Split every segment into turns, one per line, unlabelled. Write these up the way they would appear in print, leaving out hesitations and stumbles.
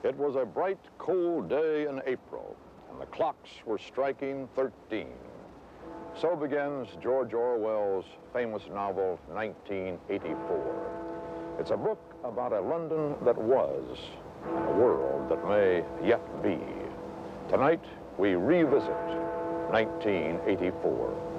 It was a bright, cold day in April, and the clocks were striking 13. So begins George Orwell's famous novel, 1984. It's a book about a London that was, and a world that may yet be. Tonight, we revisit 1984.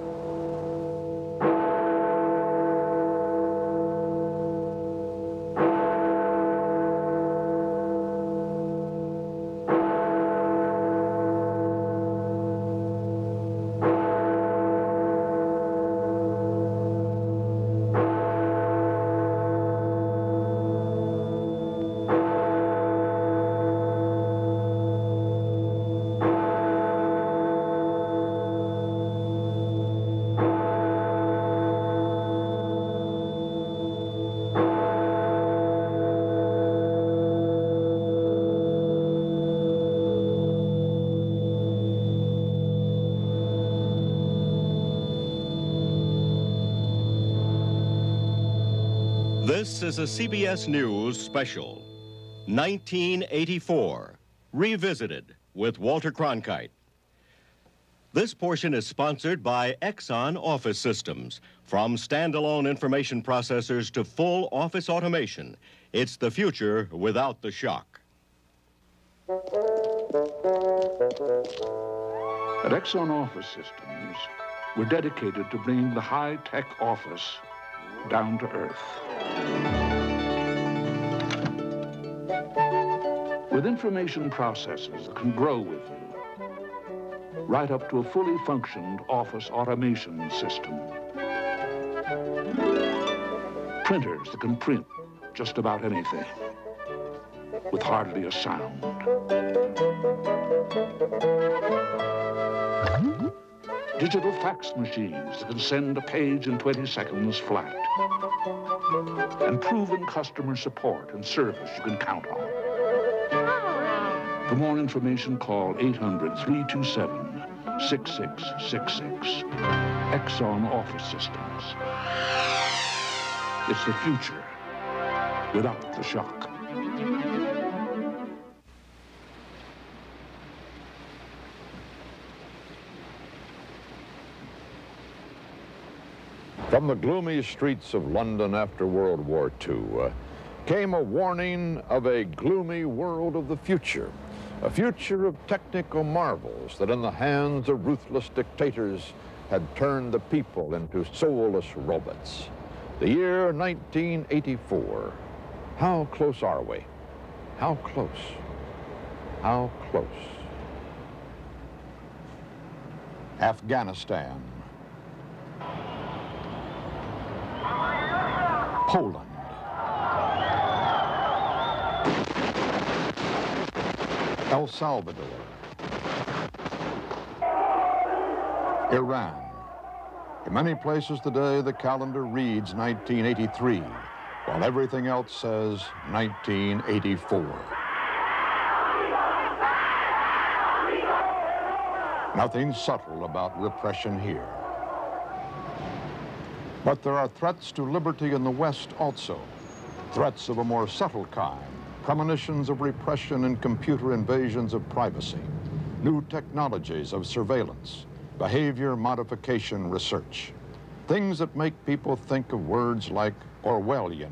This is a CBS News Special, 1984, Revisited with Walter Cronkite. This portion is sponsored by Exxon Office Systems. From standalone information processors to full office automation, it's the future without the shock.
At Exxon Office Systems, we're dedicated to bringing the high-tech office down to earth. With information processes that can grow with you, right up to a fully functioned office automation system. Printers that can print just about anything with hardly a sound. Digital fax machines that can send a page in 20 seconds flat. And proven customer support and service you can count on. For more information, call 800-327-6666. Exxon Office Systems. It's the future without the shock.
From the gloomy streets of London after World War II came a warning of a gloomy world of the future, a future of technical marvels that in the hands of ruthless dictators had turned the people into soulless robots. The year 1984. How close are we? How close? How close? Afghanistan. Poland. El Salvador. Iran. In many places today, the calendar reads 1983, while everything else says 1984. Nothing subtle about repression here. But there are threats to liberty in the West also, threats of a more subtle kind, premonitions of repression and computer invasions of privacy, new technologies of surveillance, behavior modification research, things that make people think of words like Orwellian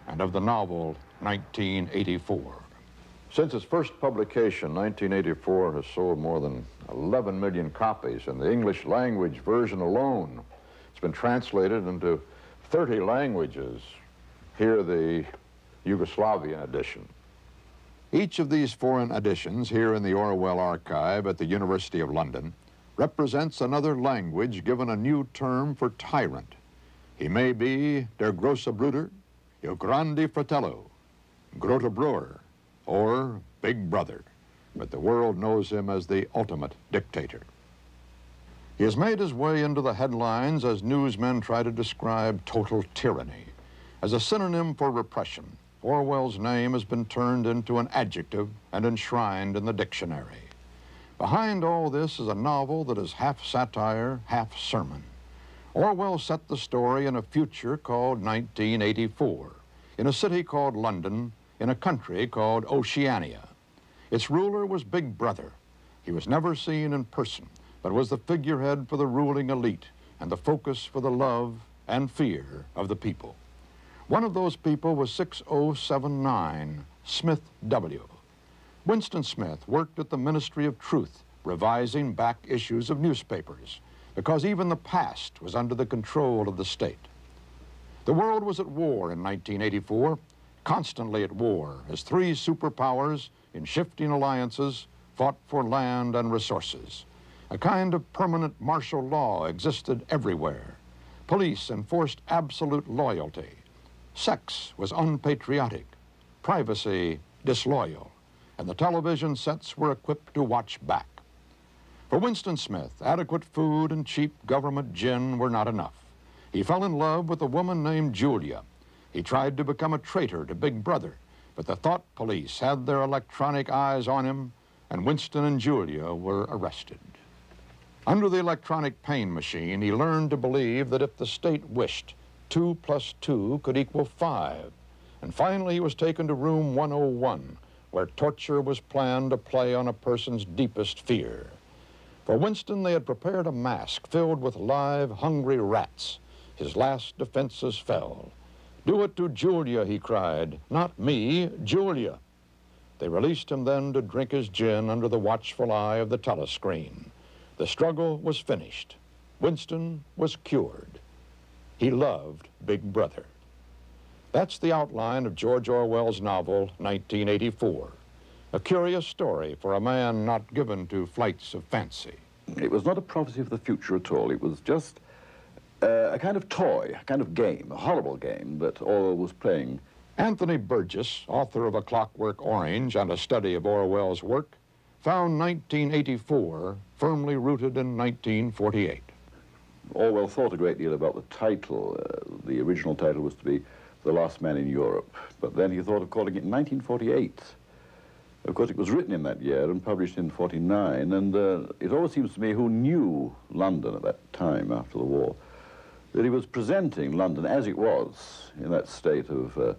and of the novel 1984. Since its first publication, 1984 has sold more than 11 million copies, and the English language version alone been translated into 30 languages. Here, the Yugoslavian edition. Each of these foreign editions here in the Orwell archive at the University of London represents another language given a new term for tyrant. He may be Der große Bruder, Il grande fratello, Grote Broer, or Big Brother, but the world knows him as the ultimate dictator. He has made his way into the headlines as newsmen try to describe total tyranny. As a synonym for repression, Orwell's name has been turned into an adjective and enshrined in the dictionary. Behind all this is a novel that is half satire, half sermon. Orwell set the story in a future called 1984, in a city called London, in a country called Oceania. Its ruler was Big Brother. He was never seen in person, but was the figurehead for the ruling elite and the focus for the love and fear of the people. One of those people was 6079 Smith W. Winston Smith worked at the Ministry of Truth, revising back issues of newspapers, because even the past was under the control of the state. The world was at war in 1984, constantly at war, as three superpowers in shifting alliances fought for land and resources. A kind of permanent martial law existed everywhere. Police enforced absolute loyalty. Sex was unpatriotic, privacy disloyal, and the television sets were equipped to watch back. For Winston Smith, adequate food and cheap government gin were not enough. He fell in love with a woman named Julia. He tried to become a traitor to Big Brother, but the thought police had their electronic eyes on him, and Winston and Julia were arrested. Under the electronic pain machine, he learned to believe that if the state wished, 2 + 2 could equal 5. And finally, he was taken to room 101, where torture was planned to play on a person's deepest fear. For Winston, they had prepared a mask filled with live, hungry rats. His last defenses fell. "Do it to Julia," he cried. "Not me, Julia." They released him then to drink his gin under the watchful eye of the telescreen. The struggle was finished. Winston was cured. He loved Big Brother. That's the outline of George Orwell's novel, 1984. A curious story for a man not given to flights of fancy.
It was not a prophecy of the future at all. It was just a kind of toy, a kind of game, a horrible game that Orwell was playing.
Anthony Burgess, author of A Clockwork Orange and a study of Orwell's work, found 1984 firmly rooted in 1948.
Orwell thought a great deal about the title. The original title was to be The Last Man in Europe, but then he thought of calling it 1948. Of course, it was written in that year and published in 49, and it always seems to me, who knew London at that time after the war, that he was presenting London as it was in that state of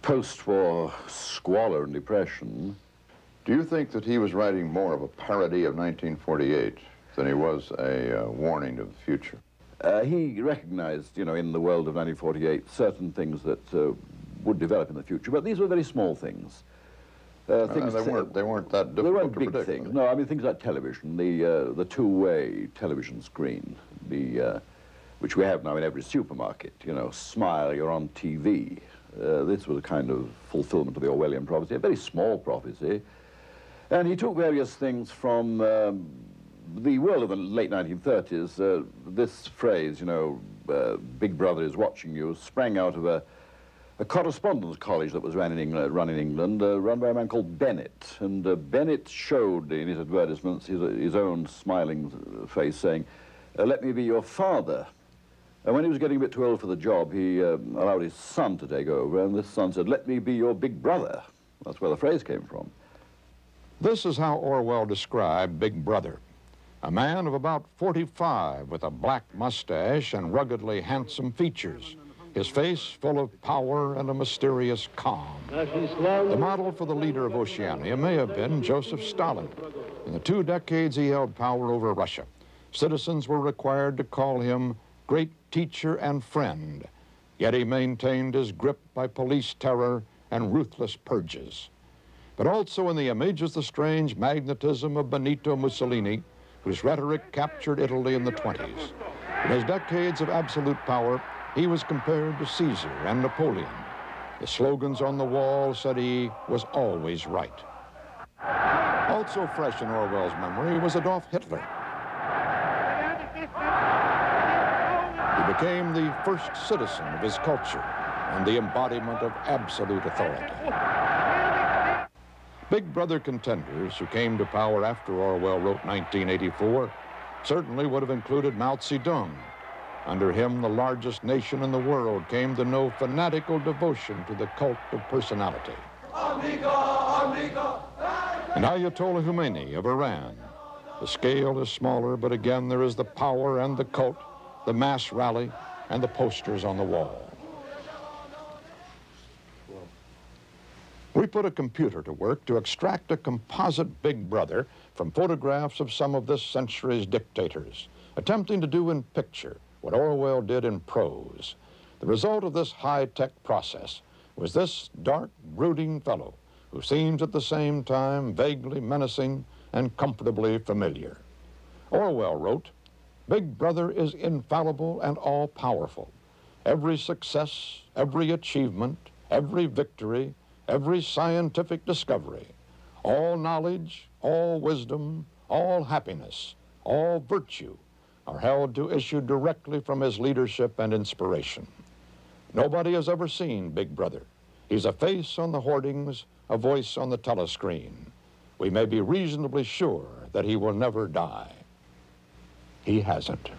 post-war squalor and depression.
Do you think that he was writing more of a parody of 1948 than he was a warning of the future?
He recognized, you know, in the world of 1948, certain things that would develop in the future, but these were very small things.
They weren't that difficult
they weren't
to
big
predict.
things. No, I mean things like television, the two-way television screen, which we have now in every supermarket. You know, smile, you're on TV. This was a kind of fulfillment of the Orwellian prophecy, a very small prophecy. And he took various things from the world of the late 1930s. This phrase, you know, Big Brother is watching you, sprang out of a correspondence college that was run in England, run by a man called Bennett. And Bennett showed in his advertisements his own smiling face saying, "Let me be your father." And when he was getting a bit too old for the job, he allowed his son to take over, and this son said, "Let me be your big brother." That's where the phrase came from.
This is how Orwell described Big Brother. A man of about 45 with a black mustache and ruggedly handsome features. His face full of power and a mysterious calm. The model for the leader of Oceania may have been Joseph Stalin. In the 2 decades he held power over Russia, citizens were required to call him great teacher and friend, yet he maintained his grip by police terror and ruthless purges. But also in the image is the strange magnetism of Benito Mussolini, whose rhetoric captured Italy in the 20s. In his decades of absolute power, he was compared to Caesar and Napoleon. The slogans on the wall said he was always right. Also fresh in Orwell's memory was Adolf Hitler. He became the first citizen of his culture and the embodiment of absolute authority. Big Brother contenders who came to power after Orwell wrote 1984 certainly would have included Mao Zedong. Under him, the largest nation in the world came to know fanatical devotion to the cult of personality. And Ayatollah Khomeini of Iran. The scale is smaller, but again there is the power and the cult, the mass rally, and the posters on the wall. We put a computer to work to extract a composite Big Brother from photographs of some of this century's dictators, attempting to do in picture what Orwell did in prose. The result of this high-tech process was this dark, brooding fellow who seems at the same time vaguely menacing and comfortably familiar. Orwell wrote, "Big Brother is infallible and all-powerful. Every success, every achievement, every victory, every scientific discovery, all knowledge, all wisdom, all happiness, all virtue are held to issue directly from his leadership and inspiration. Nobody has ever seen Big Brother. He's a face on the hoardings, a voice on the telescreen. We may be reasonably sure that he will never die." He hasn't.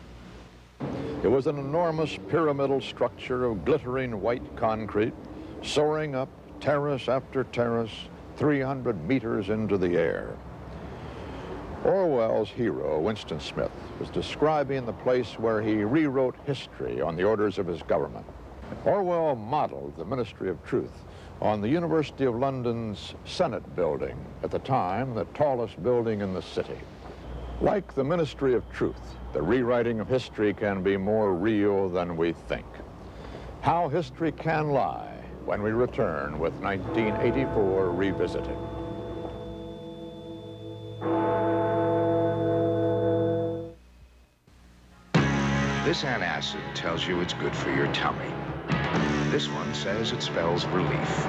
It was an enormous pyramidal structure of glittering white concrete, soaring up terrace after terrace, 300 meters into the air. Orwell's hero, Winston Smith, was describing the place where he rewrote history on the orders of his government. Orwell modeled the Ministry of Truth on the University of London's Senate building, at the time the tallest building in the city. Like the Ministry of Truth, the rewriting of history can be more real than we think. How history can lie when we return with 1984 Revisited.
This antacid tells you it's good for your tummy. This one says it spells relief.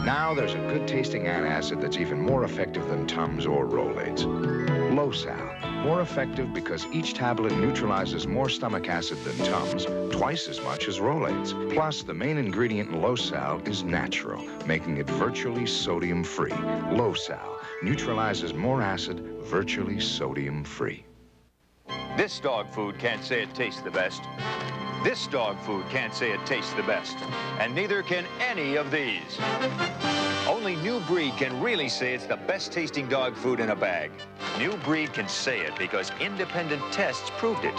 Now there's a good-tasting antacid that's even more effective than Tums or Rolaids. Losal. More effective because each tablet neutralizes more stomach acid than Tums, twice as much as Rolaids. Plus, the main ingredient in Losal is natural, making it virtually sodium-free. Losal neutralizes more acid, virtually sodium-free.
This dog food can't say it tastes the best. This dog food can't say it tastes the best. And neither can any of these. Only New Breed can really say it's the best tasting dog food in a bag. New Breed can say it because independent tests proved it.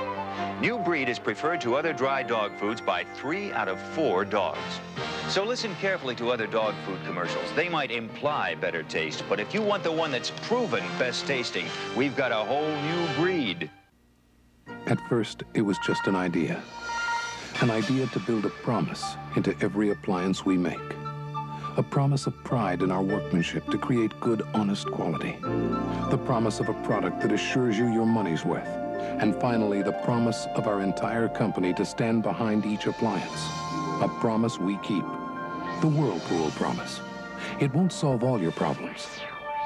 New Breed is preferred to other dry dog foods by 3 out of 4 dogs. So listen carefully to other dog food commercials. They might imply better taste, but if you want the one that's proven best tasting, we've got a whole new breed.
At first, it was just an idea. An idea to build a promise into every appliance we make. A promise of pride in our workmanship to create good, honest quality. The promise of a product that assures you your money's worth. And finally, the promise of our entire company to stand behind each appliance. A promise we keep. The Whirlpool promise. It won't solve all your problems,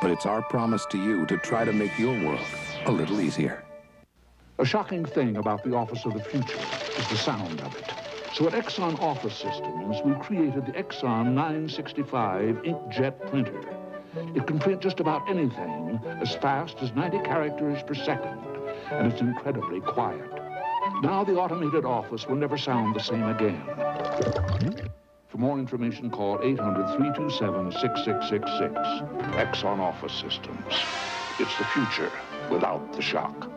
but it's our promise to you to try to make your world a little easier.
A shocking thing about the office of the future is the sound of it. So at Exxon Office Systems, we created the Exxon 965 inkjet printer. It can print just about anything as fast as 90 characters per second, and it's incredibly quiet. Now the automated office will never sound the same again. For more information, call 800-327-6666. Exxon Office Systems. It's the future without the shock.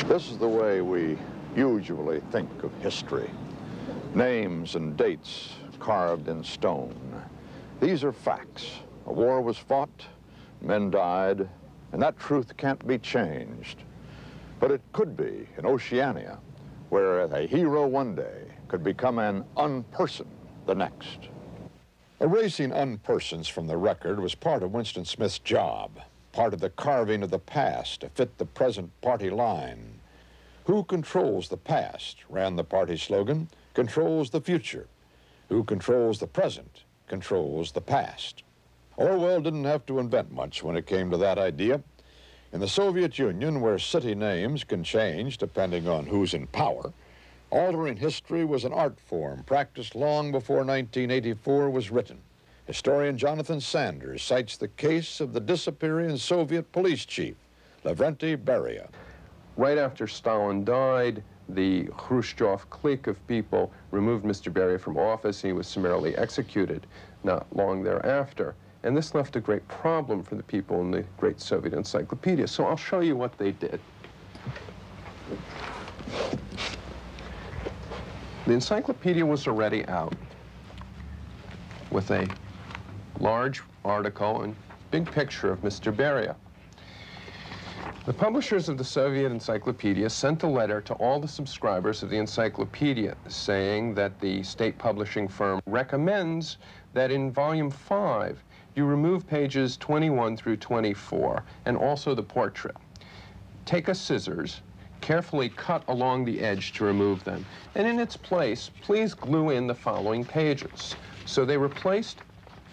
This is the way we usually think of history. Names and dates carved in stone. These are facts. A war was fought, men died, and that truth can't be changed. But it could be in Oceania, where a hero one day could become an unperson the next. Erasing unpersons from the record was part of Winston Smith's job, part of the carving of the past to fit the present party line. Who controls the past, ran the party slogan, controls the future. Who controls the present, controls the past. Orwell didn't have to invent much when it came to that idea. In the Soviet Union, where city names can change depending on who's in power, altering history was an art form practiced long before 1984 was written. Historian Jonathan Sanders cites the case of the disappearing Soviet police chief, Lavrenti Beria.
Right after Stalin died, the Khrushchev clique of people removed Mr. Beria from office. He was summarily executed not long thereafter. And this left a great problem for the people in the great Soviet encyclopedia. So I'll show you what they did. The encyclopedia was already out with a large article and big picture of Mr. Beria. The publishers of the Soviet encyclopedia sent a letter to all the subscribers of the encyclopedia saying that the state publishing firm recommends that in volume 5 you remove pages 21 through 24 and also the portrait. Take a scissors, carefully cut along the edge to remove them, and in its place, please glue in the following pages. So they replaced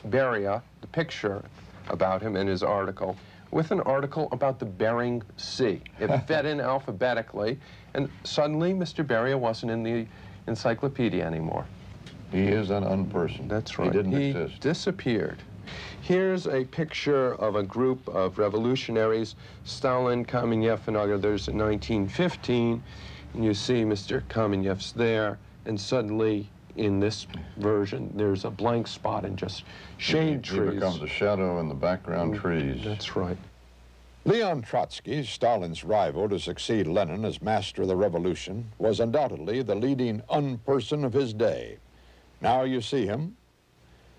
Beria, the picture about him in his article, with an article about the Bering Sea. It fed in alphabetically, and suddenly Mr. Beria wasn't in the encyclopedia anymore.
He is an unpersoned.
That's right.
He didn't
He
exist.
disappeared. Here's a picture of a group of revolutionaries, Stalin, Kamenev, and others in 1915. And you see Mr. Kamenev's there, and suddenly in this version, there's a blank spot and just shade trees.
He becomes a shadow in the background trees.
That's right.
Leon Trotsky, Stalin's rival to succeed Lenin as master of the revolution, was undoubtedly the leading unperson of his day. Now you see him,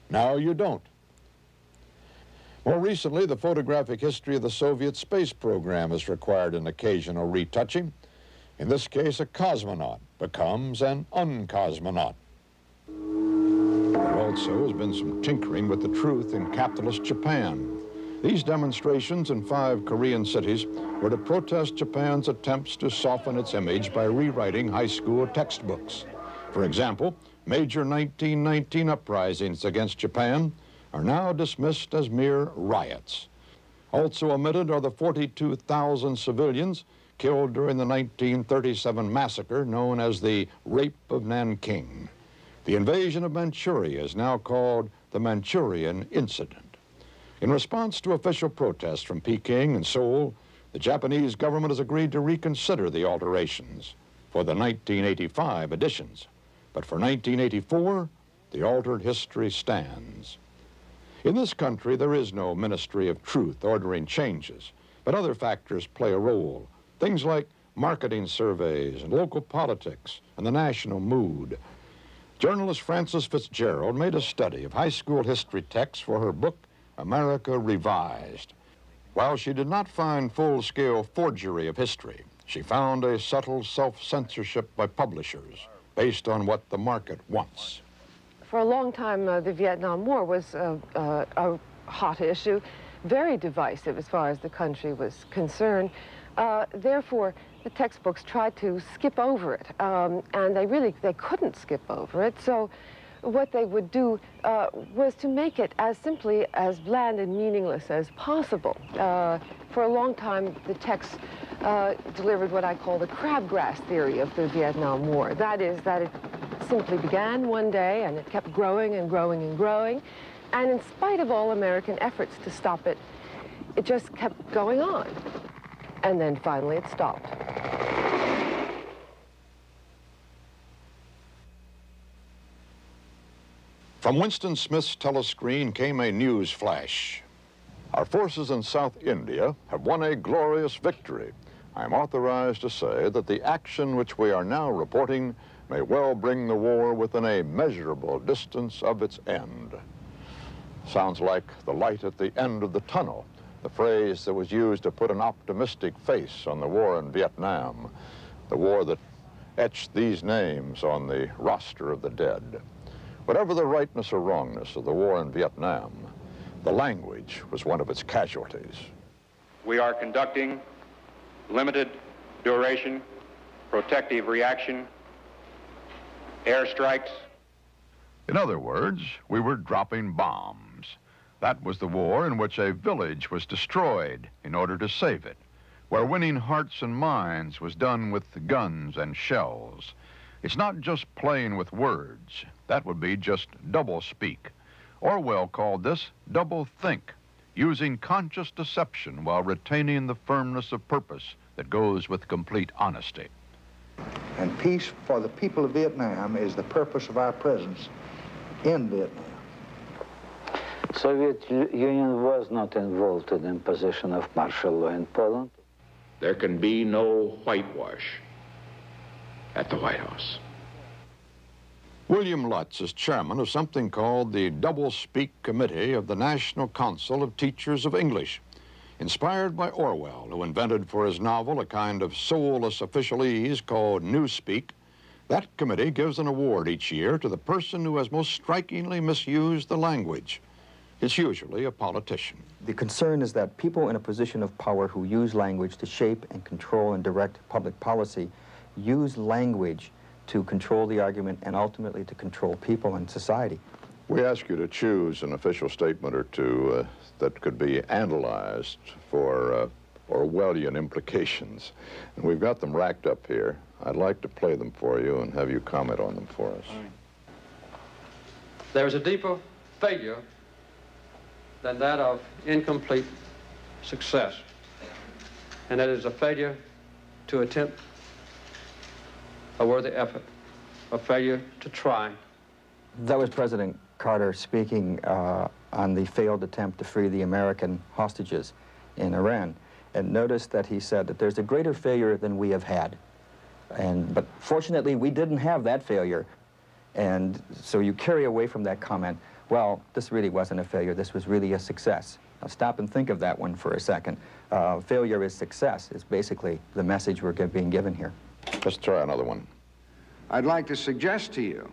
now you don't. More recently, the photographic history of the Soviet space program has required an occasional retouching. In this case, a cosmonaut becomes an uncosmonaut. There also has been some tinkering with the truth in capitalist Japan. These demonstrations in 5 Korean cities were to protest Japan's attempts to soften its image by rewriting high school textbooks. For example, major 1919 uprisings against Japan are now dismissed as mere riots. Also omitted are the 42,000 civilians killed during the 1937 massacre known as the Rape of Nanking. The invasion of Manchuria is now called the Manchurian Incident. In response to official protests from Peking and Seoul, the Japanese government has agreed to reconsider the alterations for the 1985 editions. But for 1984, the altered history stands. In this country, there is no Ministry of Truth ordering changes, but other factors play a role. Things like marketing surveys and local politics and the national mood. Journalist Frances Fitzgerald made a study of high school history texts for her book, America Revised. While she did not find full-scale forgery of history, she found a subtle self-censorship by publishers based on what the market wants.
For a long time, the Vietnam War was a hot issue, very divisive as far as the country was concerned. Therefore, the textbooks tried to skip over it, and they couldn't skip over it. So what they would do was to make it as simply as bland and meaningless as possible. For a long time, the text delivered what I call the crabgrass theory of the Vietnam War. That is, that it simply began one day and it kept growing and growing and growing. And in spite of all American efforts to stop it, it just kept going on. And then finally it stopped.
From Winston Smith's telescreen came a news flash. Our forces in South India have won a glorious victory. I am authorized to say that the action which we are now reporting may well bring the war within a measurable distance of its end. Sounds like the light at the end of the tunnel, the phrase that was used to put an optimistic face on the war in Vietnam, the war that etched these names on the roster of the dead. Whatever the rightness or wrongness of the war in Vietnam, the language was one of its casualties.
We are conducting limited duration protective reaction airstrikes.
In other words, we were dropping bombs. That was the war in which a village was destroyed in order to save it, where winning hearts and minds was done with guns and shells. It's not just playing with words. That would be just double-speak. Orwell called this double-think, using conscious deception while retaining the firmness of purpose that goes with complete honesty.
And peace for the people of Vietnam is the purpose of our presence in Vietnam.
Soviet Union was not involved in imposition of martial law in Poland.
There can be no whitewash at the White House.
William Lutz is chairman of something called the Double-Speak Committee of the National Council of Teachers of English. Inspired by Orwell, who invented for his novel a kind of soulless officialese called Newspeak, that committee gives an award each year to the person who has most strikingly misused the language. It's usually a politician.
The concern is that people in a position of power who use language to shape and control and direct public policy use language to control the argument and ultimately to control people and society.
We ask you to choose an official statement or two that could be analyzed for Orwellian implications. And we've got them racked up here. I'd like to play them for you and have you comment on them for us.
There is a deeper failure than that of incomplete success, and that is a failure to attempt a worthy effort, a failure to try.
That was President Carter speaking on the failed attempt to free the American hostages in Iran. And notice that he said that there's a greater failure than we have had. But fortunately, we didn't have that failure. And so you carry away from that comment, well, this really wasn't a failure, this was really a success. Now stop and think of that one for a second. Failure is success, is basically the message we're being given here.
Let's try another one.
I'd like to suggest to you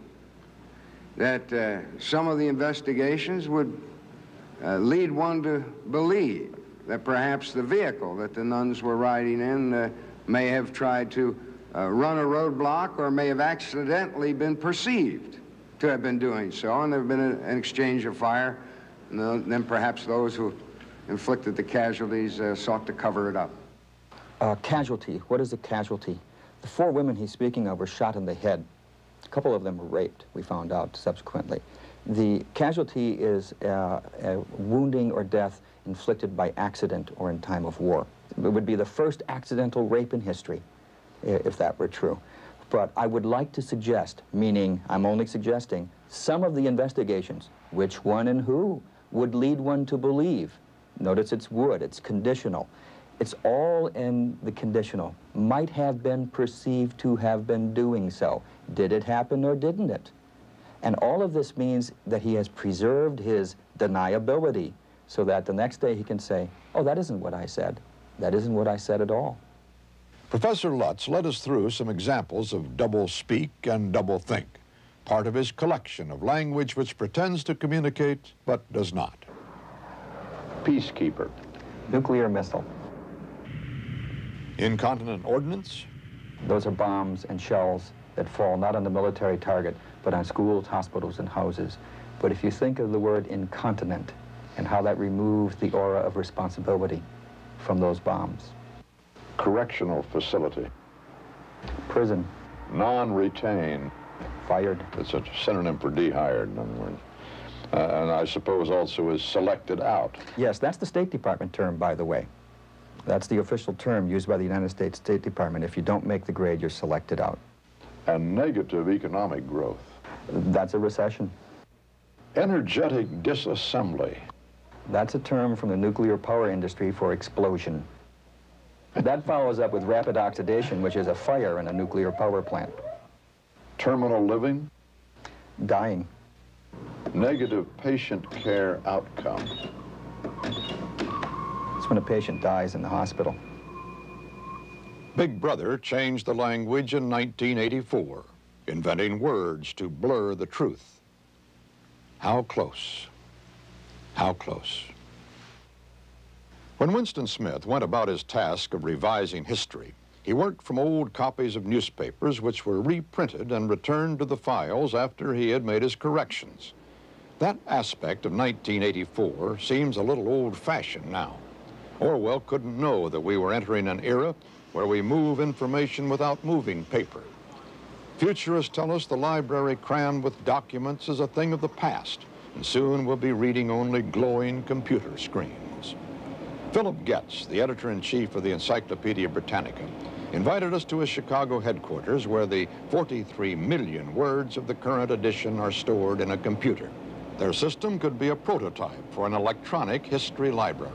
that some of the investigations would lead one to believe that perhaps the vehicle that the nuns were riding in may have tried to run a roadblock or may have accidentally been perceived to have been doing so, and there have been an exchange of fire, and then perhaps those who inflicted the casualties sought to cover it up.
Casualty, what is a casualty? The 4 women he's speaking of were shot in the head. A couple of them were raped, we found out subsequently. The casualty is a wounding or death inflicted by accident or in time of war. It would be the first accidental rape in history, if that were true. But I would like to suggest, meaning I'm only suggesting, some of the investigations, which one and who, would lead one to believe. Notice it's would, it's conditional. It's all in the conditional. Might have been perceived to have been doing so. Did it happen or didn't it? And all of this means that he has preserved his deniability so that the next day he can say, oh, that isn't what I said. That isn't what I said at all.
Professor Lutz led us through some examples of double-speak and double-think, part of his collection of language which pretends to communicate but does not. Peacekeeper.
Nuclear missile.
Incontinent ordnance.
Those are bombs and shells that fall not on the military target, but on schools, hospitals, and houses. But if you think of the word incontinent and how that removes the aura of responsibility from those bombs.
Correctional facility.
Prison.
Non-retain.
Fired.
It's a synonym for dehired, in other words. And I suppose also is selected out.
Yes, that's the State Department term, by the way. That's the official term used by the United States State Department. If you don't make the grade, you're selected out.
And negative economic growth.
That's a recession.
Energetic disassembly.
That's a term from the nuclear power industry for explosion. That follows up with rapid oxidation, which is a fire in a nuclear power plant.
Terminal living.
Dying.
Negative patient care outcome.
It's when a patient dies in the hospital.
Big Brother changed the language in 1984, inventing words to blur the truth. How close? How close? When Winston Smith went about his task of revising history, he worked from old copies of newspapers which were reprinted and returned to the files after he had made his corrections. That aspect of 1984 seems a little old-fashioned now. Orwell couldn't know that we were entering an era where we move information without moving paper. Futurists tell us the library crammed with documents is a thing of the past, and soon we'll be reading only glowing computer screens. Philip Getz, the editor-in-chief of the Encyclopedia Britannica, invited us to his Chicago headquarters where the 43 million words of the current edition are stored in a computer. Their system could be a prototype for an electronic history library.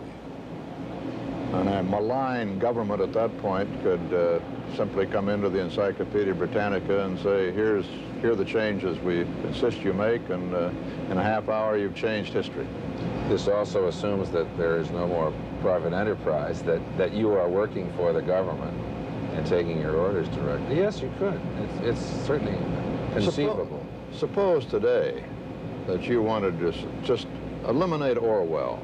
And a malign government at that point could simply come into the Encyclopedia Britannica and say, here are the changes we insist you make, and in a half hour you've changed history.
This also assumes that there is no more private enterprise, that you are working for the government and taking your orders directly. Yes, you could. It's certainly conceivable.
Suppose today that you wanted to just eliminate Orwell,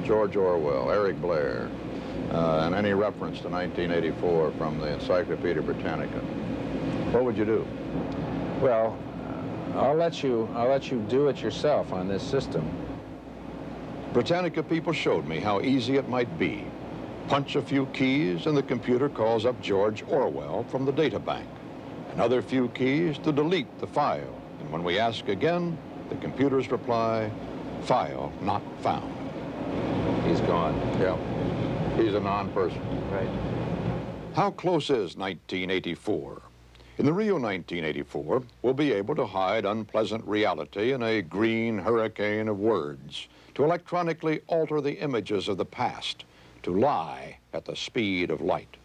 George Orwell, Eric Blair, and any reference to 1984 from the Encyclopedia Britannica. What would you do?
Well, I'll let you do it yourself on this system.
Britannica people showed me how easy it might be. Punch a few keys and the computer calls up George Orwell from the data bank. Another few keys to delete the file. And when we ask again, the computers reply, file not found.
He's gone.
Yeah, he's a non-person.
Right.
How close is 1984? In the real 1984, we'll be able to hide unpleasant reality in a green hurricane of words, to electronically alter the images of the past, to lie at the speed of light.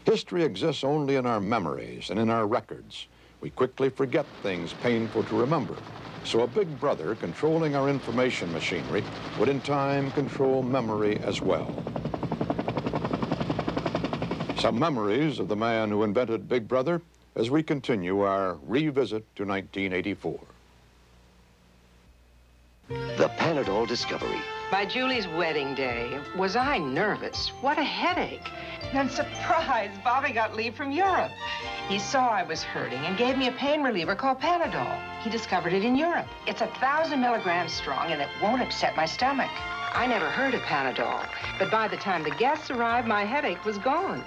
History exists only in our memories and in our records. We quickly forget things painful to remember. So a big brother controlling our information machinery would in time control memory as well. Some memories of the man who invented Big Brother as we continue our revisit to 1984.
The Panadol Discovery.
By Julie's wedding day, was I nervous? What a headache. And surprise, Bobby got leave from Europe. He saw I was hurting and gave me a pain reliever called Panadol. He discovered it in Europe. It's 1,000 milligrams strong and it won't upset my stomach. I never heard of Panadol, but by the time the guests arrived, my headache was gone.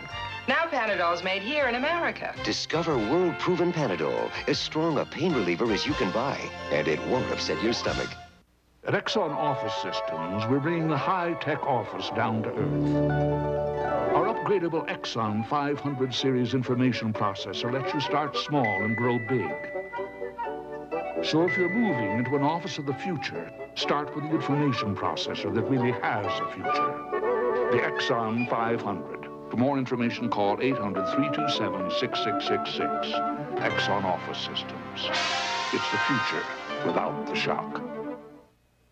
Now Panadol's made here in America.
Discover world-proven Panadol, as strong a pain reliever as you can buy, and it won't upset your stomach.
At Exxon Office Systems, we're bringing the high-tech office down to earth. Our upgradable Exxon 500 series information processor lets you start small and grow big. So if you're moving into an office of the future, start with the information processor that really has a future. The Exxon 500. For more information, call 800-327-6666. Exxon Office Systems. It's the future without the shock.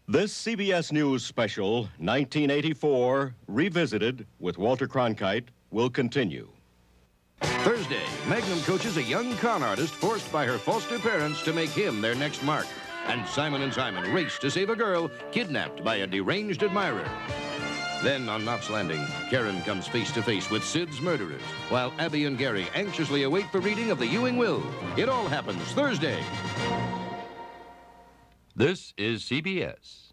This CBS News Special, 1984, Revisited with Walter Cronkite, will continue.
Thursday, Magnum coaches a young con artist forced by her foster parents to make him their next mark. And Simon & Simon race to save a girl kidnapped by a deranged admirer. Then, on Knots Landing, Karen comes face-to-face with Sid's murderers, while Abby and Gary anxiously await the reading of the Ewing Will. It all happens Thursday.
This is CBS.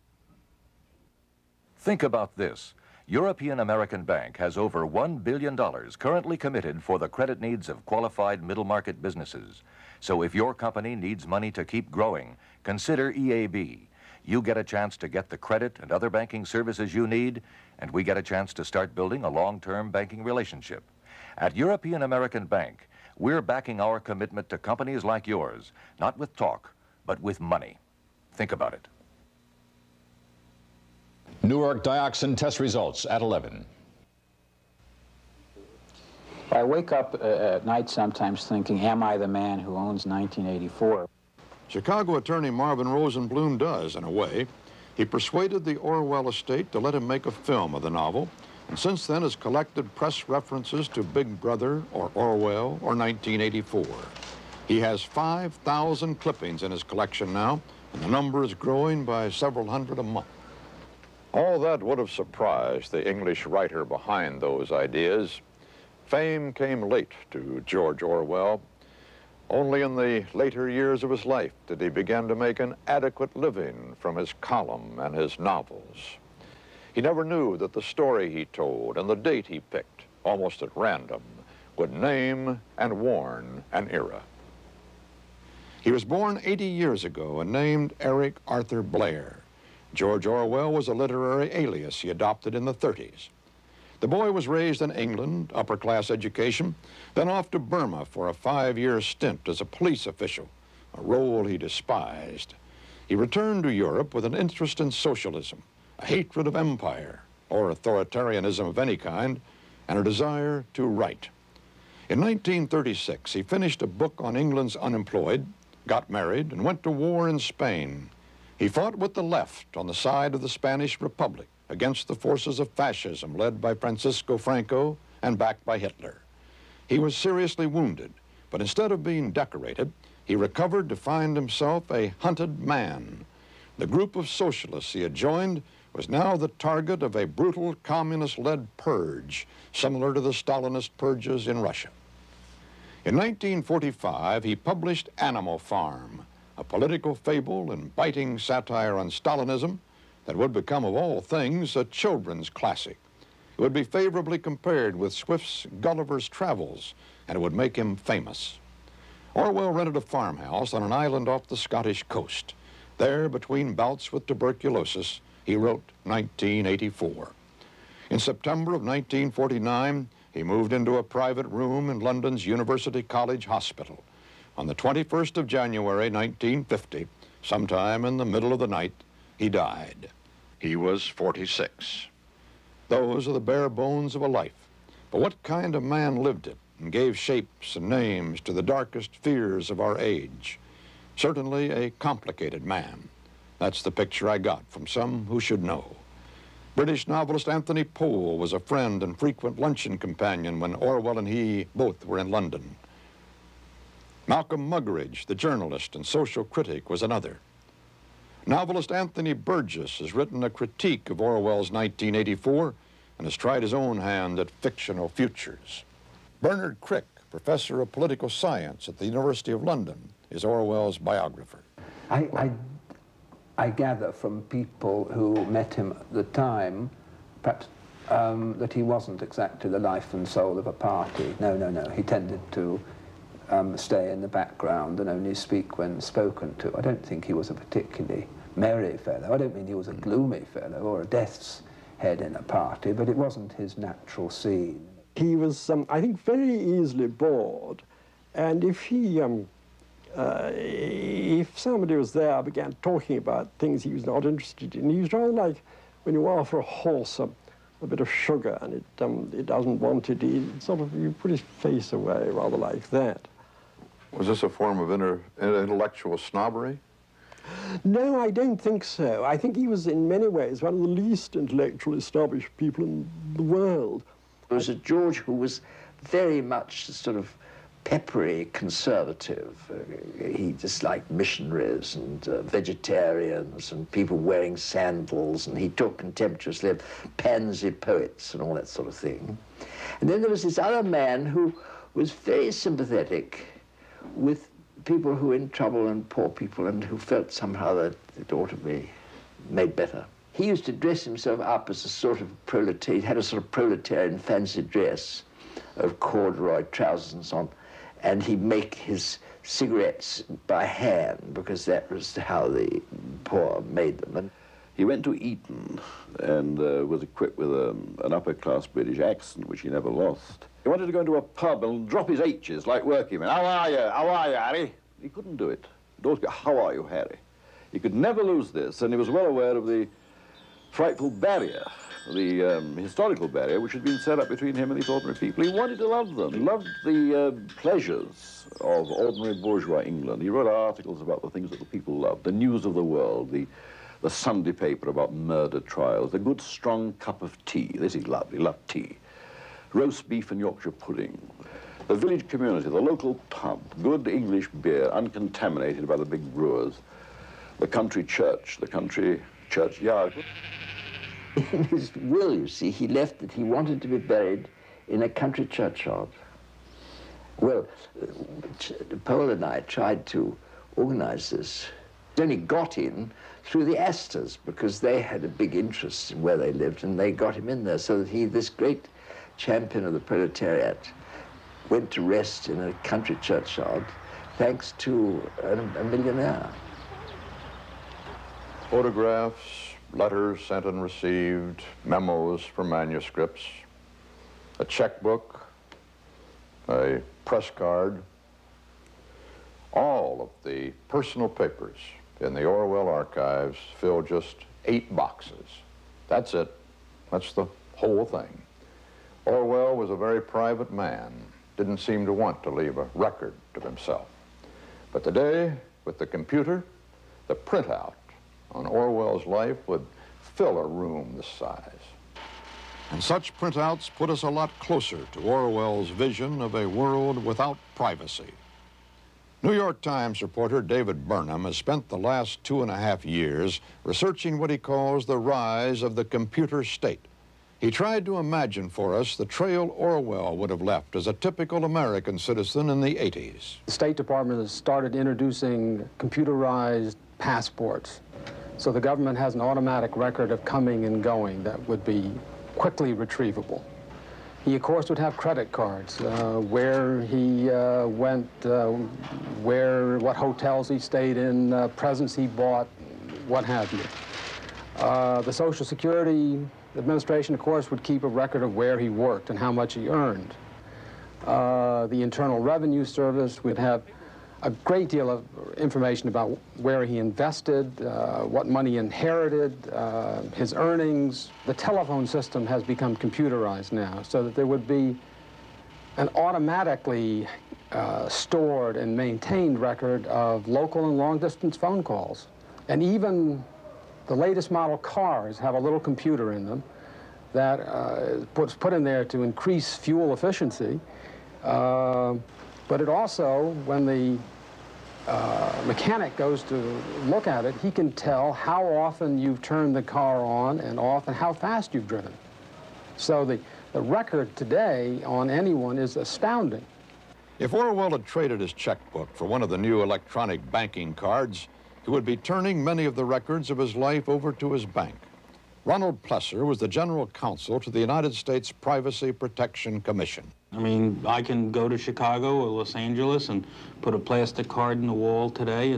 Think about this. European American Bank has over $1 billion currently committed for the credit needs of qualified middle-market businesses. So if your company needs money to keep growing, consider EAB. You get a chance to get the credit and other banking services you need, and we get a chance to start building a long-term banking relationship. At European American Bank, we're backing our commitment to companies like yours, not with talk, but with money. Think about it.
Newark dioxin test results at 11.
I wake up at night sometimes thinking, am I the man who owns 1984?
Chicago attorney Marvin Rosenblum does, in a way. He persuaded the Orwell estate to let him make a film of the novel, and since then has collected press references to Big Brother or Orwell or 1984. He has 5,000 clippings in his collection now, and the number is growing by several hundred a month. All that would have surprised the English writer behind those ideas. Fame came late to George Orwell. Only in the later years of his life did he begin to make an adequate living from his column and his novels. He never knew that the story he told and the date he picked, almost at random, would name and warn an era. He was born 80 years ago and named Eric Arthur Blair. George Orwell was a literary alias he adopted in the 30s. The boy was raised in England, upper-class education, then off to Burma for a 5-year stint as a police official, a role he despised. He returned to Europe with an interest in socialism, a hatred of empire or authoritarianism of any kind, and a desire to write. In 1936, he finished a book on England's unemployed, got married, and went to war in Spain. He fought with the left on the side of the Spanish Republic against the forces of fascism led by Francisco Franco and backed by Hitler. He was seriously wounded, but instead of being decorated, he recovered to find himself a hunted man. The group of socialists he had joined was now the target of a brutal communist-led purge, similar to the Stalinist purges in Russia. In 1945, he published Animal Farm, a political fable and biting satire on Stalinism that would become, of all things, a children's classic. It would be favorably compared with Swift's Gulliver's Travels, and it would make him famous. Orwell rented a farmhouse on an island off the Scottish coast. There, between bouts with tuberculosis, he wrote 1984. In September of 1949, he moved into a private room in London's University College Hospital. On the 21st of January, 1950, sometime in the middle of the night, he died. He was 46. Those are the bare bones of a life. But what kind of man lived it and gave shapes and names to the darkest fears of our age? Certainly a complicated man. That's the picture I got from some who should know. British novelist Anthony Poole was a friend and frequent luncheon companion when Orwell and he both were in London. Malcolm Muggeridge, the journalist and social critic, was another. Novelist Anthony Burgess has written a critique of Orwell's 1984 and has tried his own hand at fictional futures. Bernard Crick, professor of political science at the University of London, is Orwell's biographer.
I gather from people who met him at the time, perhaps, that he wasn't exactly the life and soul of a party. No. He tended to stay in the background and only speak when spoken to. I don't think he was a particularly merry fellow. I don't mean he was a gloomy fellow or a death's head in a party, but it wasn't his natural scene.
He was, I think, very easily bored, and if somebody was there, began talking about things he was not interested in, he was rather like when you offer a horse a bit of sugar and it doesn't want it, you put his face away, rather like that.
Was this a form of intellectual snobbery?
No, I don't think so. I think he was, in many ways, one of the least intellectually established people in the world.
It was a George who was very much sort of peppery conservative. He disliked missionaries and vegetarians and people wearing sandals, and he talked contemptuously of pansy poets and all that sort of thing. And then there was this other man who was very sympathetic with people who were in trouble and poor people and who felt somehow that it ought to be made better. He used to dress himself up as a sort of proletarian. He had a sort of proletarian fancy dress of corduroy trousers and so on. And he'd make his cigarettes by hand because that was how the poor made them. And
he went to Eton and was equipped with an upper-class British accent, which he never lost. He wanted to go into a pub and drop his H's like working men. How are you? How are you, Harry? He couldn't do it. He'd always go, how are you, Harry? He could never lose this, and he was well aware of the frightful barrier, the historical barrier which had been set up between him and these ordinary people. He wanted to love them. He loved the pleasures of ordinary bourgeois England. He wrote articles about the things that the people loved, the news of the world, the Sunday paper about murder trials, the good strong cup of tea. This he loved. He loved tea. Roast beef and Yorkshire pudding. The village community, the local pub, good English beer, uncontaminated by the big brewers. The country church, the country churchyard.
In his will, you see, he left that he wanted to be buried in a country churchyard. Well, Paul and I tried to organize this. He only got in through the Astors because they had a big interest in where they lived, and they got him in there so that he, this great champion of the proletariat, went to rest in a country churchyard thanks to a millionaire.
Photographs, letters sent and received, memos from manuscripts, a checkbook, a press card, all of the personal papers in the Orwell archives fill just 8 boxes. That's it. That's the whole thing. Orwell was a very private man, didn't seem to want to leave a record of himself. But today, with the computer, the printout on Orwell's life would fill a room this size. And such printouts put us a lot closer to Orwell's vision of a world without privacy. New York Times reporter David Burnham has spent the last 2.5 years researching what he calls the rise of the computer state. He tried to imagine for us the trail Orwell would have left as a typical American citizen in the 80s.
The State Department has started introducing computerized passports. So the government has an automatic record of coming and going that would be quickly retrievable. He, of course, would have credit cards, where he went, what hotels he stayed in, presents he bought, what have you. The Social Security Administration, of course, would keep a record of where he worked and how much he earned. The Internal Revenue Service would have a great deal of information about where he invested, what money he inherited, his earnings. The telephone system has become computerized now, so that there would be an automatically stored and maintained record of local and long-distance phone calls. And even the latest model cars have a little computer in them that is put in there to increase fuel efficiency. But it also, when the mechanic goes to look at it, he can tell how often you've turned the car on and off and how fast you've driven. So the record today on anyone is astounding.
If Orwell had traded his checkbook for one of the new electronic banking cards, he would be turning many of the records of his life over to his bank. Ronald Plesser was the general counsel to the United States Privacy Protection Commission.
I mean, I can go to Chicago or Los Angeles and put a plastic card in the wall today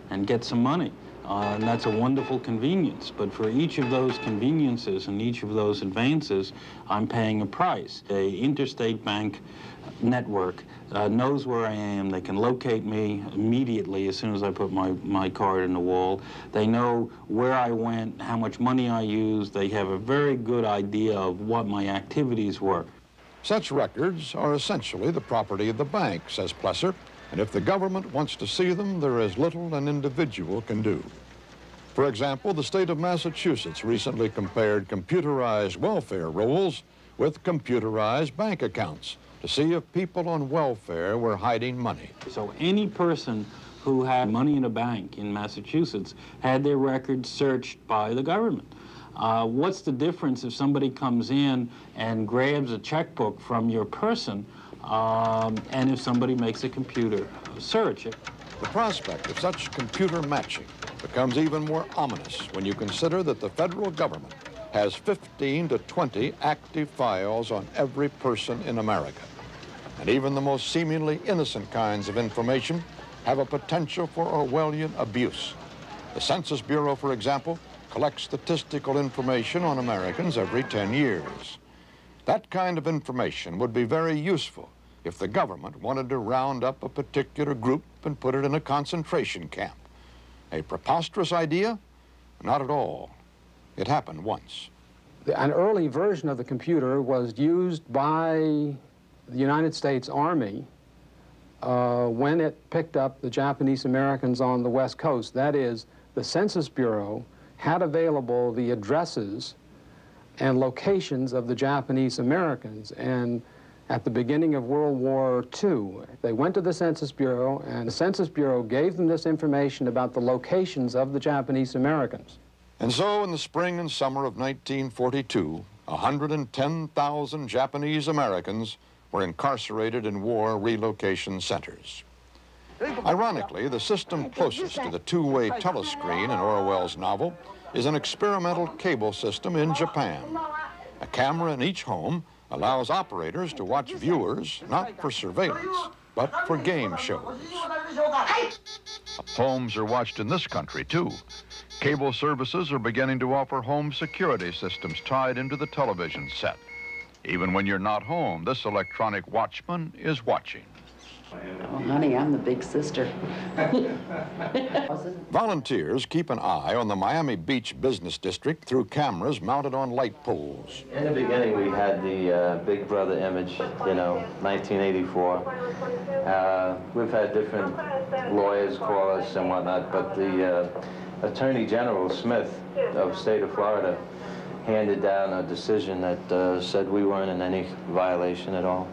and get some money. And that's a wonderful convenience. But for each of those conveniences and each of those advances, I'm paying a price. A interstate bank network knows where I am. They can locate me immediately as soon as I put my card in the wall. They know where I went, how much money I used. They have a very good idea of what my activities were.
Such records are essentially the property of the bank, says Plesser, and if the government wants to see them, there is little an individual can do. For example, the state of Massachusetts recently compared computerized welfare rolls with computerized bank accounts to see if people on welfare were hiding money.
So any person who had money in a bank in Massachusetts had their records searched by the government. What's the difference if somebody comes in and grabs a checkbook from your person and if somebody makes a computer search?
The prospect of such computer matching becomes even more ominous when you consider that the federal government has 15 to 20 active files on every person in America. And even the most seemingly innocent kinds of information have a potential for Orwellian abuse. The Census Bureau, for example, collects statistical information on Americans every 10 years. That kind of information would be very useful if the government wanted to round up a particular group and put it in a concentration camp. A preposterous idea? Not at all. It happened once.
An early version of the computer was used by the United States Army when it picked up the Japanese Americans on the West Coast. That is, the Census Bureau had available the addresses and locations of the Japanese Americans. And at the beginning of World War II, they went to the Census Bureau, and the Census Bureau gave them this information about the locations of the Japanese Americans.
And so in the spring and summer of 1942, 110,000 Japanese Americans were incarcerated in war relocation centers. Ironically, the system closest to the two-way telescreen in Orwell's novel is an experimental cable system in Japan. A camera in each home allows operators to watch viewers not for surveillance, but for game shows. Homes are watched in this country, too. Cable services are beginning to offer home security systems tied into the television set. Even when you're not home, this electronic watchman is watching.
Oh, honey, I'm the big sister.
Volunteers keep an eye on the Miami Beach business district through cameras mounted on light poles.
In the beginning, we had the Big Brother image, 1984. We've had different lawyers call us and whatnot, but the Attorney General Smith of the state of Florida handed down a decision that said we weren't in any violation at all.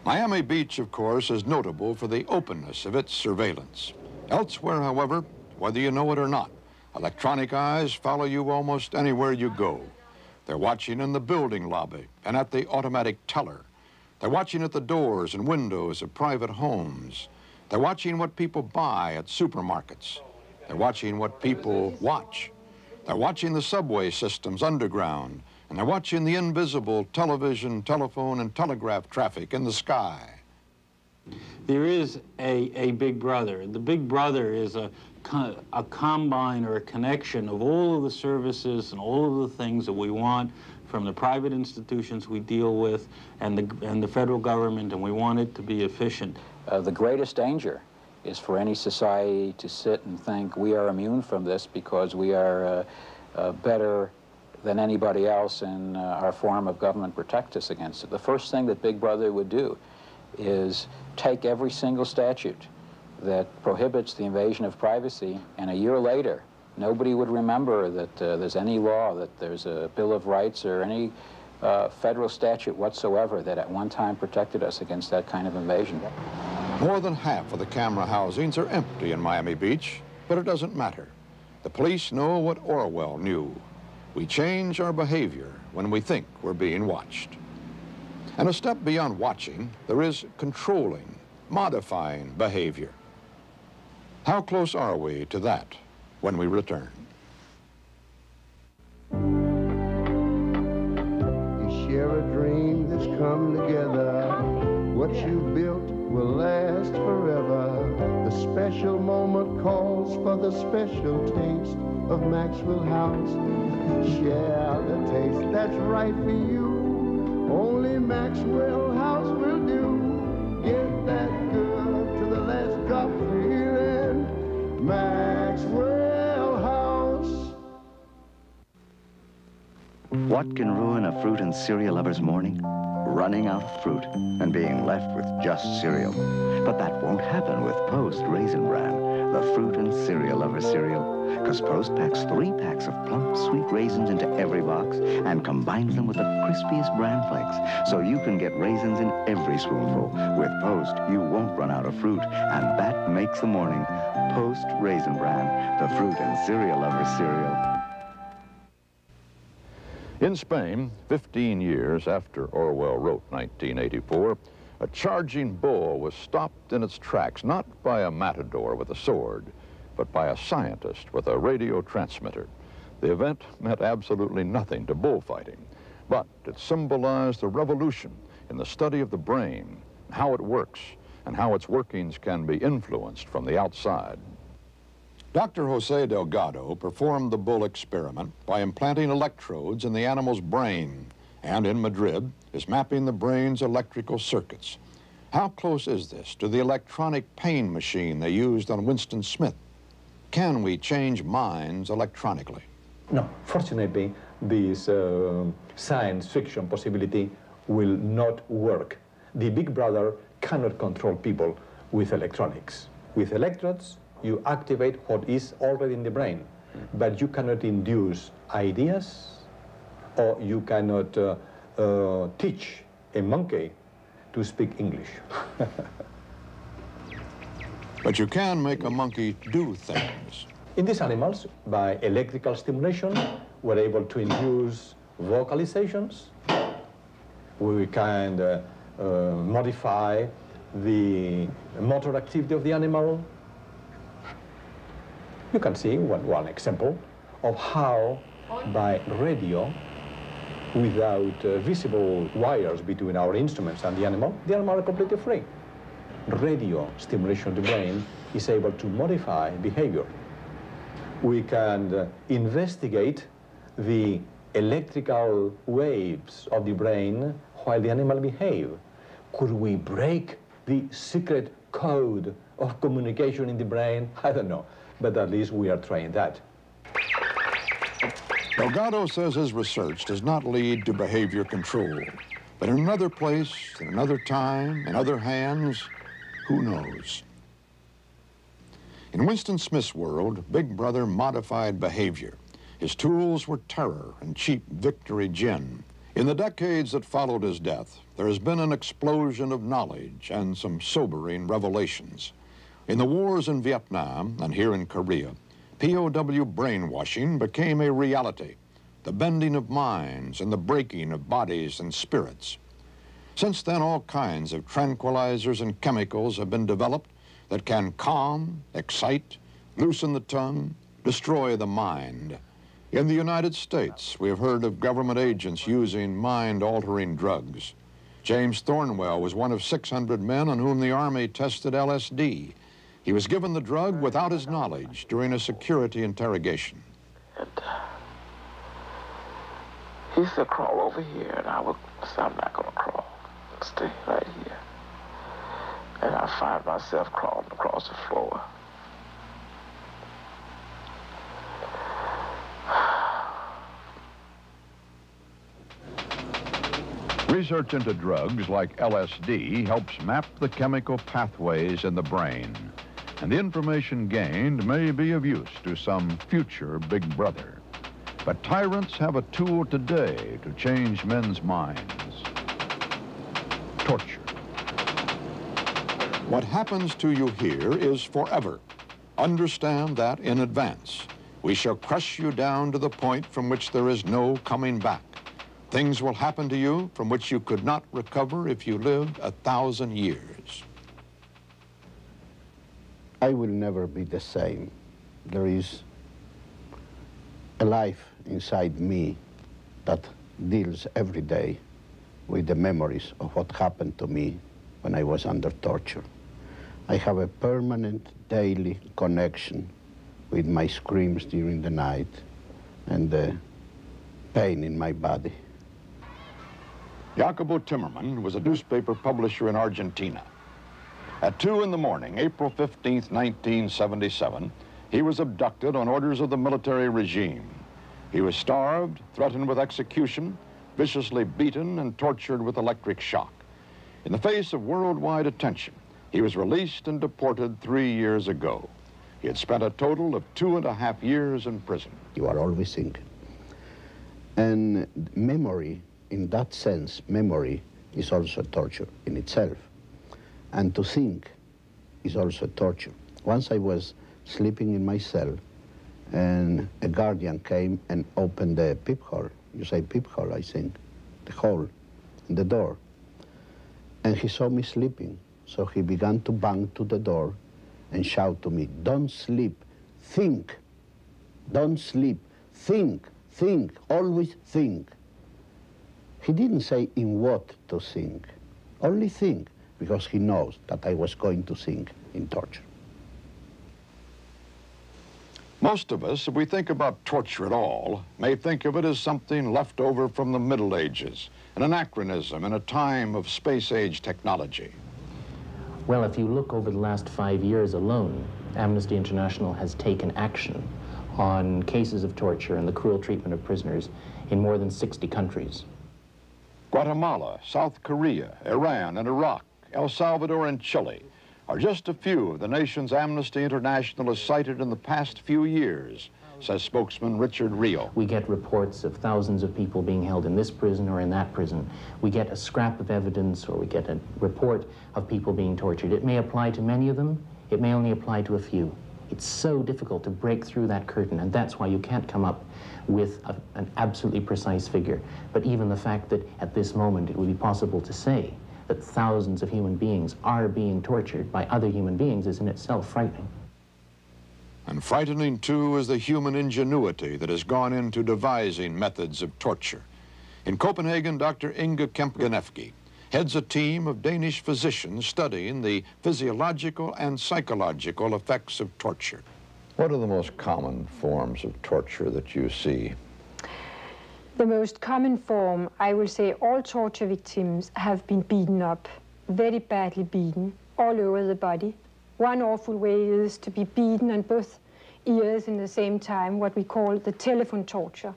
Miami Beach, of course, is notable for the openness of its surveillance. Elsewhere, however, whether you know it or not, electronic eyes follow you almost anywhere you go. They're watching in the building lobby and at the automatic teller. They're watching at the doors and windows of private homes. They're watching what people buy at supermarkets. They're watching what people watch. They're watching the subway systems underground, and they're watching the invisible television, telephone, and telegraph traffic in the sky.
There is a Big Brother. The Big Brother is a combine or a connection of all of the services and all of the things that we want from the private institutions we deal with and the federal government, and we want it to be efficient.
The greatest danger is for any society to sit and think we are immune from this because we are better than anybody else and our form of government protect us against it. The first thing that Big Brother would do is take every single statute that prohibits the invasion of privacy, and a year later, nobody would remember that there's any law, that there's a Bill of Rights or any federal statute whatsoever that at one time protected us against that kind of invasion.
More than half of the camera housings are empty in Miami Beach, but it doesn't matter. The police know what Orwell knew. We change our behavior when we think we're being watched. And a step beyond watching, there is controlling, modifying behavior. How close are we to that when we return?
You share a dream that's come together. What you built will last forever. The special moment calls for the special taste of Maxwell House. Share the taste that's right for you. Only Maxwell House will do. Get that good to the last drop feeling. Maxwell House.
What can ruin a fruit and cereal lover's morning? Running out of fruit and being left with just cereal. But that won't happen with Post Raisin Bran, the fruit and cereal lover cereal. Because Post packs 3 packs of plump, sweet raisins into every box and combines them with the crispiest bran flakes, so you can get raisins in every spoonful. With Post, you won't run out of fruit, and that makes the morning Post Raisin Bran, the fruit and cereal lover cereal.
In Spain, 15 years after Orwell wrote 1984, a charging bull was stopped in its tracks, not by a matador with a sword, but by a scientist with a radio transmitter. The event meant absolutely nothing to bullfighting, but it symbolized a revolution in the study of the brain, how it works, and how its workings can be influenced from the outside. Dr. Jose Delgado performed the bull experiment by implanting electrodes in the animal's brain, and in Madrid is mapping the brain's electrical circuits. How close is this to the electronic pain machine they used on Winston Smith? Can we change minds electronically?
No, fortunately, this science fiction possibility will not work. The Big Brother cannot control people with electronics. With electrodes, you activate what is already in the brain, but you cannot induce ideas, or you cannot teach a monkey to speak English.
But you can make a monkey do things.
In these animals, by electrical stimulation, we're able to induce vocalizations. We can modify the motor activity of the animal. You can see one example of how, by radio, without visible wires between our instruments and the animal are completely free. Radio stimulation of the brain is able to modify behavior. We can investigate the electrical waves of the brain while the animal behave. Could we break the secret code of communication in the brain? I don't know, but at least we are trying that.
Delgado says his research does not lead to behavior control, but in another place, in another time, in other hands, who knows? In Winston Smith's world, Big Brother modified behavior. His tools were terror and cheap victory gin. In the decades that followed his death, there has been an explosion of knowledge and some sobering revelations. In the wars in Vietnam and here in Korea, POW brainwashing became a reality, the bending of minds and the breaking of bodies and spirits. Since then, all kinds of tranquilizers and chemicals have been developed that can calm, excite, loosen the tongue, destroy the mind. In the United States, we have heard of government agents using mind-altering drugs. James Thornwell was one of 600 men on whom the Army tested LSD. He was given the drug without his knowledge during a security interrogation.
And he said, crawl over here, and I said, I'm not gonna crawl. Stay right here. And I find myself crawling across the floor.
Research into drugs like LSD helps map the chemical pathways in the brain, and the information gained may be of use to some future Big Brother. But tyrants have a tool today to change men's minds: torture. What happens to you here is forever. Understand that in advance. We shall crush you down to the point from which there is no coming back. Things will happen to you from which you could not recover if you lived 1,000 years.
I will never be the same. There is a life inside me that deals every day with the memories of what happened to me when I was under torture. I have a permanent daily connection with my screams during the night and the pain in my body.
Jacobo Timmerman was a newspaper publisher in Argentina. At 2 in the morning, April 15th, 1977, he was abducted on orders of the military regime. He was starved, threatened with execution, viciously beaten, and tortured with electric shock. In the face of worldwide attention, he was released and deported 3 years ago. He had spent a total of 2.5 years in prison.
You are always thinking. And memory, in that sense, memory is also torture in itself. And to think is also torture. Once I was sleeping in my cell, and a guardian came and opened the peephole. You say peephole, I think. The hole in the door. And he saw me sleeping. So he began to bang to the door and shout to me, don't sleep, think. Don't sleep, think, think, always think. He didn't say in what to think, only think, because he knows that I was going to think in torture.
Most of us, if we think about torture at all, may think of it as something left over from the Middle Ages, an anachronism in a time of space-age technology.
Well, if you look over the last 5 years alone, Amnesty International has taken action on cases of torture and the cruel treatment of prisoners in more than 60 countries.
Guatemala, South Korea, Iran, and Iraq, El Salvador, and Chile are just a few of the nations Amnesty International has cited in the past few years, says spokesman Richard Rio.
We get reports of thousands of people being held in this prison or in that prison. We get a scrap of evidence, or we get a report of people being tortured. It may apply to many of them, it may only apply to a few. It's so difficult to break through that curtain, and that's why you can't come up with an absolutely precise figure. But even the fact that at this moment it would be possible to say that thousands of human beings are being tortured by other human beings is in itself frightening.
And frightening, too, is the human ingenuity that has gone into devising methods of torture. In Copenhagen, Dr. Inge Kemp-Genefke heads a team of Danish physicians studying the physiological and psychological effects of torture. What are the most common forms of torture that you see?
The most common form, I will say all torture victims have been beaten up, very badly beaten, all over the body. One awful way is to be beaten on both ears in the same time, what we call the telephone torture.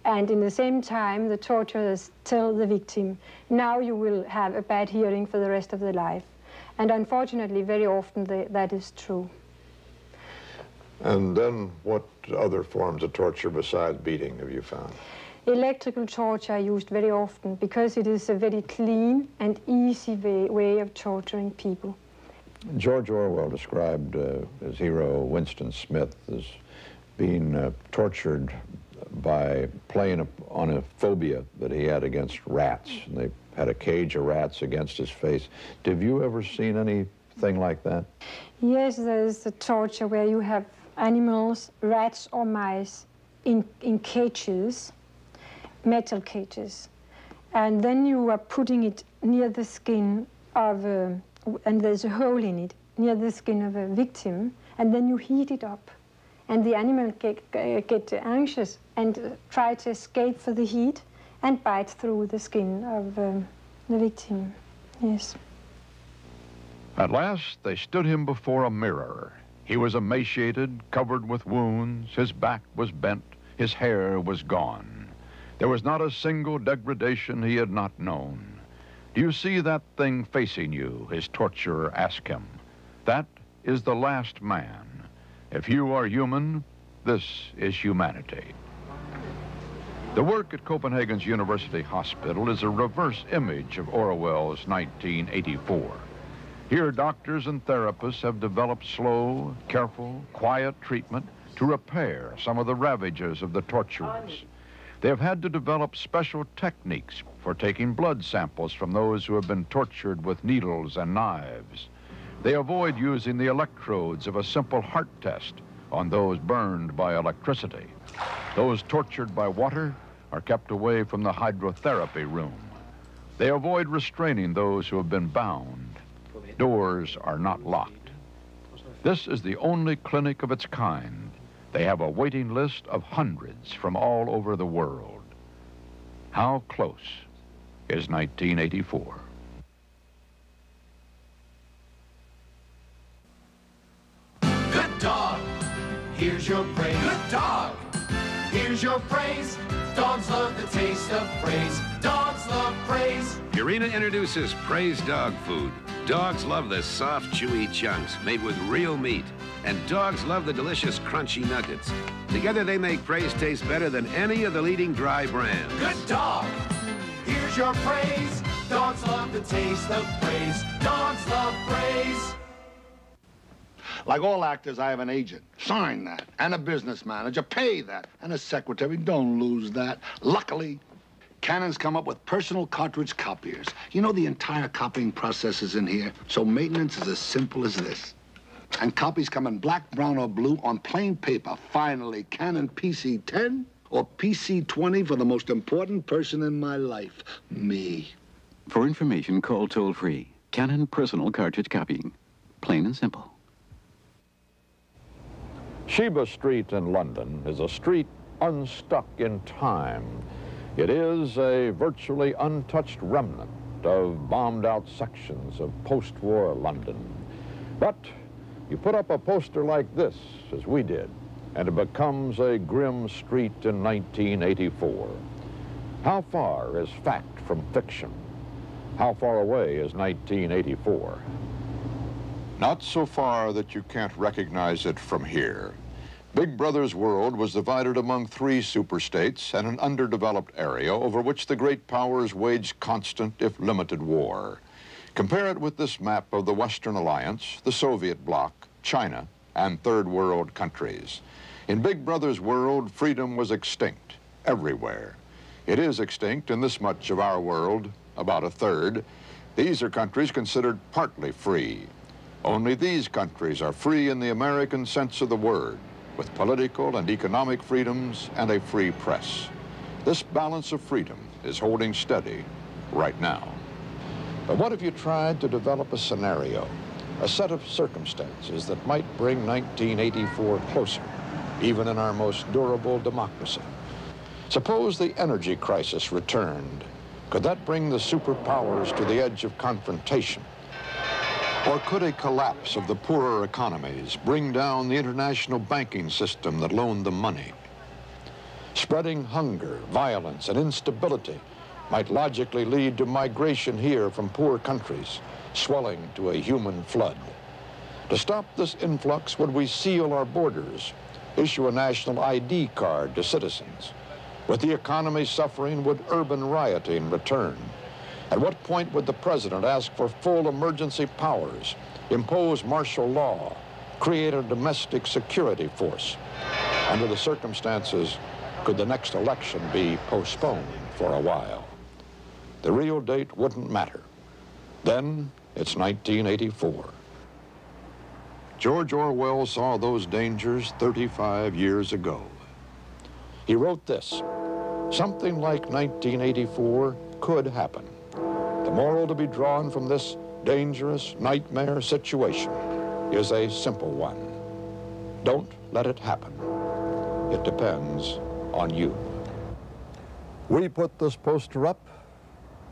And in the same time, the torturers tell the victim, now you will have a bad hearing for the rest of the life. And unfortunately, very often that is true.
And then what other forms of torture besides beating have you found?
Electrical torture are used very often because it is a very clean and easy way of torturing people.
George Orwell described his hero Winston Smith as being tortured by playing on a phobia that he had against rats. And they had a cage of rats against his face. Have you ever seen anything like that?
Yes, there's the torture where you have animals, rats or mice, in cages, metal cages. And then you are putting it near the skin of, and there's a hole in it, near the skin of a victim, and then you heat it up. And the animal get anxious and try to escape for the heat and bite through the skin of the victim, yes.
At last, they stood him before a mirror. He was emaciated, covered with wounds, his back was bent, his hair was gone. There was not a single degradation he had not known. Do you see that thing facing you? His torturer asked him. That is the last man. If you are human, this is humanity. The work at Copenhagen's University Hospital is a reverse image of Orwell's 1984. Here, doctors and therapists have developed slow, careful, quiet treatment to repair some of the ravages of the torturers. They have had to develop special techniques for taking blood samples from those who have been tortured with needles and knives. They avoid using the electrodes of a simple heart test on those burned by electricity. Those tortured by water are kept away from the hydrotherapy room. They avoid restraining those who have been bound. Doors are not locked. This is the only clinic of its kind. They have a waiting list of hundreds from all over the world. How close is 1984?
Good dog, here's your praise. Good dog, here's your praise. Dogs love the taste of praise. Dogs love praise.
Purina introduces Praise Dog Food. Dogs love the soft, chewy chunks made with real meat. And dogs love the delicious, crunchy nuggets. Together, they make Praise taste better than any of the leading dry brands.
Good dog, here's your praise. Dogs love the taste of praise. Dogs love praise.
Like all actors, I have an agent. Sign that. And a business manager. Pay that. And a secretary. Don't lose that. Luckily, Canon's come up with personal cartridge copiers. You know the entire copying process is in here, so maintenance is as simple as this. And copies come in black, brown, or blue on plain paper. Finally, Canon PC-10 or PC-20 for the most important person in my life, me.
For information, call toll-free. Canon Personal Cartridge Copying. Plain and simple.
Sheba Street in London is a street unstuck in time. It is a virtually untouched remnant of bombed-out sections of post-war London. But you put up a poster like this, as we did, and it becomes a grim street in 1984. How far is fact from fiction? How far away is 1984? Not so far that you can't recognize it from here. Big Brother's world was divided among 3 superstates and an underdeveloped area over which the great powers waged constant, if limited, war. Compare it with this map of the Western Alliance, the Soviet bloc, China, and Third World countries. In Big Brother's world, freedom was extinct everywhere. It is extinct in this much of our world, about a third. These are countries considered partly free. Only these countries are free in the American sense of the word, with political and economic freedoms and a free press. This balance of freedom is holding steady right now. But what if you tried to develop a scenario, a set of circumstances that might bring 1984 closer, even in our most durable democracy? Suppose the energy crisis returned. Could that bring the superpowers to the edge of confrontation? Or could a collapse of the poorer economies bring down the international banking system that loaned them money? Spreading hunger, violence, and instability might logically lead to migration here from poor countries, swelling to a human flood. To stop this influx, would we seal our borders, issue a national ID card to citizens? With the economy suffering, would urban rioting return? At what point would the president ask for full emergency powers, impose martial law, create a domestic security force? Under the circumstances, could the next election be postponed for a while? The real date wouldn't matter. Then it's 1984. George Orwell saw those dangers 35 years ago. He wrote this: something like 1984 could happen. The moral to be drawn from this dangerous nightmare situation is a simple one. Don't let it happen. It depends on you. We put this poster up,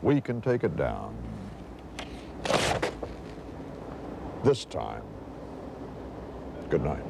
we can take it down. This time. Good night.